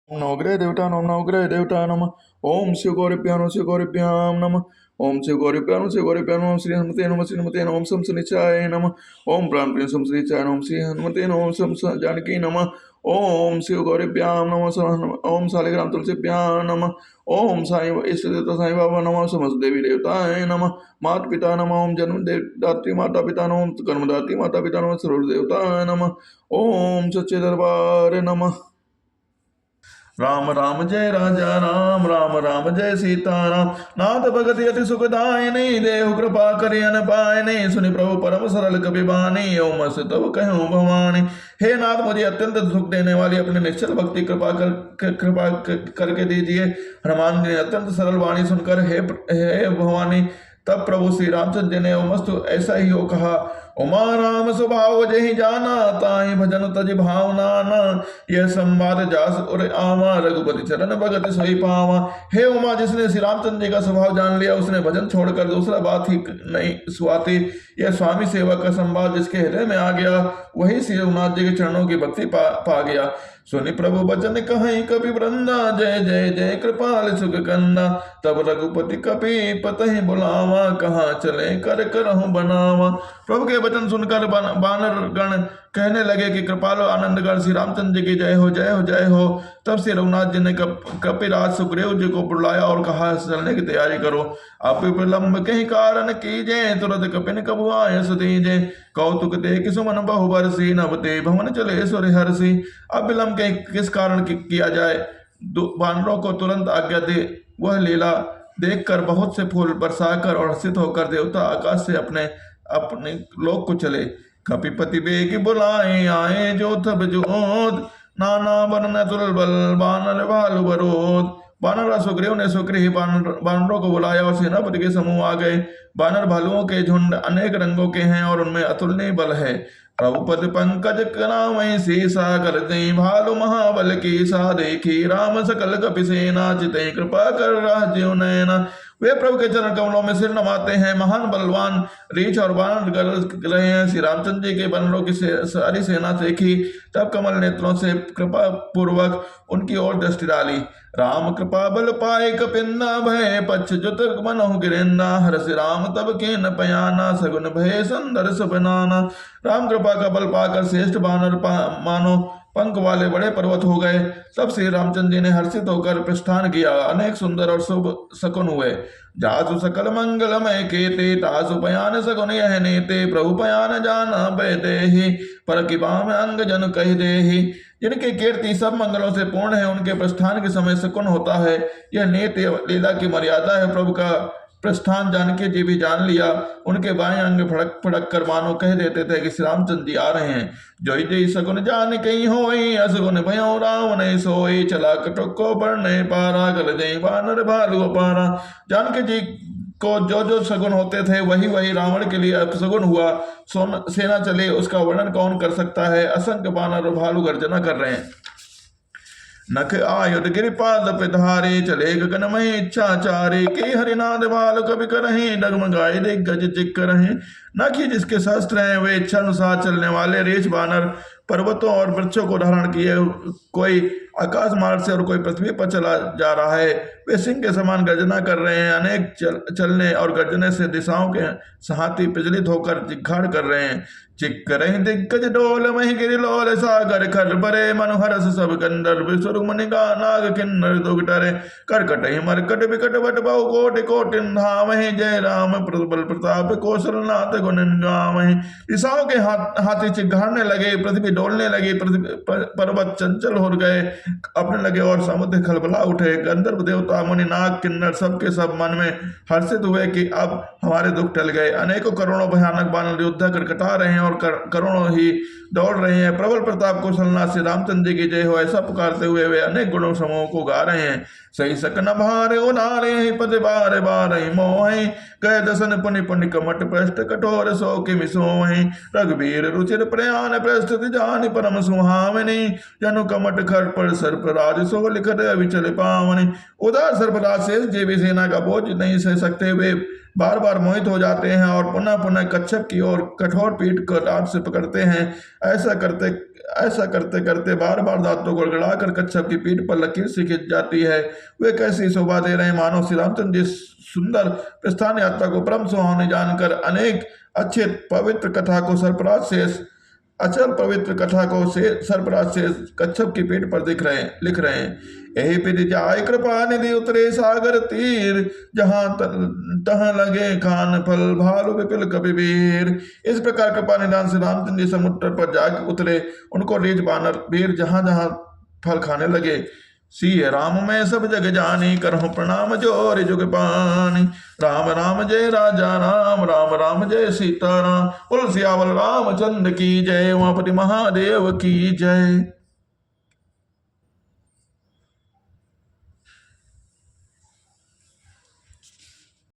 ओम नवग्रह देवता नम नवग्रह देवता नम। ओम शिव गौरभ्याम नम। ओम शिव गौरभ्याम नम। श्री हनुमते नम। सम सनिचाय नम। ओम प्राण प्रिय सम सनिचाय नम। श्री हनुमते नम। सम जानकी नम। ओम शिव गौरभ्याम नम। ओम शालिग्राम तुलसीभ्याम नम। ओम साई इष्ट देवता साई बाबा नम। समस्त देवी देवताय नम। माता पिता नम। ओम जन्म दात्री माता पिता नम। कर्मदात्री माता पिता नम। सर्व देवताय नम। ओम सच्चे दरबार नम। राम राम जय राजा राम, राम राम जय सीता राम। नाथ भगत अति सुखदायिनी, देहु कृपा करि अन पायनि। सुनि प्रभु परम सरल कपि बानी, ओम अस तब कहूँ भवानी। हे नाथ, मुझे अत्यंत सुख देने वाली अपने निश्चल भक्ति करके दीजिए। हनुमान जी ने अत्यंत सरल वाणी सुनकर हे भवानी, तब प्रभु श्री रामचंद्र जी ने ओमस्तु ऐसा ही हो कहा। उमा राम स्वभाव जहि जाना, ताहि भजन तज भावना न। यह संवाद जास और आवा, रघुपति चरण भगत सोई पावा। हे उमा, जिसने श्री रामचंद्र जी का स्वभाव जान लिया, उसने भजन छोड़कर दूसरा बात ही नहीं सुहाती। यह स्वामी सेवा का संवाद जिसके हृदय में आ गया, वही श्री रघुनाथ जी के चरणों की भक्ति पा गया। सुनि प्रभु बचन कहीं कपि वृंदा, जय जय जय कृपाल सुख कंदा। तब रघुपति कपि पतहि बुलावा, कहाँ चले कर करहु बनावा। प्रभु के वचन सुनकर बानर गण कहने लगे कि कृपालो आनंदगण श्री रामचंद्र जी की जय हो जय हो जय हो। तब श्री रघुनाथ जी ने कपिराज सुग्रीव जी को बुलाया और कहा, चलने की तैयारी करो। अब विलंब कहीं कारण कीजे, तुरंत कपिन कबु आय सुधीजे। कौतुक देख सुमन बहु बरसी, नभ ते भवन चले सुर हर्षि। अब विलंब के किस कारण किया जाए, बानरों को तुरंत आज्ञा दे। वह लीला देखकर बहुत से फूल बरसाकर और हर्षित होकर देवता आकाश से अपने अपने लोक को चले। कपिपति बेग बुलाए आए, जो तब जोत नाना बरन तुलबल, बानर भालु बरोध। बानर सुग्रीव ने सुग्रीव बानरों को बुलाया और सेनापति के समूह आ गए। बानर भालुओं के झुंड अनेक रंगों के हैं और उनमें अतुलनीय बल है। प्रभुपद पंकज करामय शीसा, कर दई भालु महाबल की सा। देखी राम सकल कपि सेना, चितई कृपा कर राजीव नयना। वे प्रभु के चरण कमलों में सिर नमाते हैं। महान बलवान रीछ और बानर गरज रहे हैं। श्री रामचंद्र जी के बानरों की सारी सेना देखी, तब कमल नेत्रों से कृपा पूर्वक उनकी ओर दृष्टि डाली। राम कृपा बल पाए कपिंदा, भय पक्ष जुत मनहु गिरेंदा। हर्ष राम तब के न पयाना, सगुन भय सुंदर सुबनाना। राम कृपा का बल पाकर श्रेष्ठ बानर मानो पंख वाले बड़े पर्वत हो गए। तब श्री रामचंद्र जी ने हर्षित होकर प्रस्थान किया। अनेक सुंदर और शुभ शकुन हुए। जासु सकल मंगलमय केते, तासु पयान सगुन यह नेते। प्रभु पयान जाना बैदेहि, पर कृपा में अंग जन कह देहि। जिनके कीर्ति सब मंगलों से पूर्ण है, उनके प्रस्थान के समय शकुन होता है। यह नेत लीला की मर्यादा है। प्रभु का प्रस्थान जानकी जी भी जान लिया। उनके बाएं अंग फड़क फड़क कर मानो कह देते थे कि श्री रामचंद्र जी आ रहे हैं। जोई जय सगुन जान कहीं होई, असगुन भयो राम नहीं सोई। चला कटको बढ़ने पारा, गल जय बानर भालु अपारा। जानकी जी को जो जो सगुन होते थे, वही वही रावण के लिए अपसगुन हुआ। सेना चले, उसका वर्णन कौन कर सकता है। असंख्य बानर और भालू गर्जना कर रहे हैं। नख आयुध गिरिपाद पिधारे, चले गगन में इच्छा चारे। के हरिनाद बाल कवि करहे, डगमगाए दिग्गज चिक करहे। नख ही जिसके शस्त्र हैं, वे इच्छा अनुसार चलने वाले रेछ बानर पर्वतों और वृक्षों को धारण किए, कोई आकाश मार्ग से और कोई पृथ्वी पर चला जा रहा है। वे सिंह के समान गर्जना कर रहे हैं। अनेक चलने और गर्जने से दिशाओं के हाथी विचलित होकर जिघाड़ कर रहे हैं। चिक रहे दिग्गज डोल, मही गिरिलोल सागर खर बरे। मनोहरस सब गंधर्व सुर मुनि नाग किन्नर दुगटरे। करकट ही मरकट विकट बट बहु कोटि कोटि धामहि। जय राम प्रबल प्रताप, कौशलनाथ गुण गावहि। दिशाओं के हाथी चिघाड़ने लगे, पृथ्वी डोलने लगी, पर्वत चंचल हो गए, अपने लगे और समुद्र खलबला उठे। गंधर्व देवता मुनि नाग किन्नर सबके सब मन में हर्षित हुए कि अब हमारे दुख टल गए। अनेकों करोड़ों भयानक बानर योद्धा करकटा रहे हैं और करोड़ों ही दौड़ रहे हैं। प्रबल प्रताप कौशलनाथ श्री रामचंद्र जी की जय हो, ऐसा पुकारते हुए वे अनेक गुणों समूह को गा रहे हैं। सही सकन भारे उनारे, पद बारे बारे मोहि। कह दसन पुनि पुनि कमट पृष्ठ, कठोर सो कि मिसोहि। रघुवीर रुचिर प्रयाण प्रस्थित, जानि परम सुहावनी। जनु कमट खर पर सर्पराज, सो लिखत अविचल पावनि। उधर सर्पराज शेष जी भी सेना का बोझ नहीं सह सकते, वे बार बार मोहित हो जाते हैं और पुनः पुनः कच्छप की ओर कठोर पीठ को लात से पकड़ते हैं। ऐसा करते ऐसा करते करते बार बार दांतों को गड़गड़ाकर कच्छप की पीठ पर लकीर सी खिंच जाती है। वे कैसी शोभा दे रहे हैं, मानो श्री रामचंद्र जी सुंदर प्रस्थान यात्रा को परम सुहावनी जानकर अनेक अच्छे पवित्र कथा को सरफराज से अचल पवित्र कथा को से सरफराज से कच्छप की पीठ पर लिख रहे हैं। यही विधि जाय कृपा निधि उतरे सागर तीर, जहां तहां लगे खान फल भालु विपिल कपिवीर। इस प्रकार कृपा निधान से रामचंद्र जी समुद्र पर जाके उतरे। उनको रीछ बानर वीर जहां जहां फल खाने लगे। सिय राम मैं सब जग जानी, करहूं प्रणाम जोर जुग पानी। राम राम जय राजा राम, राम राम जय सीता राम। बोल सियावल रामचंद्र की जय, उमापति महादेव की जय।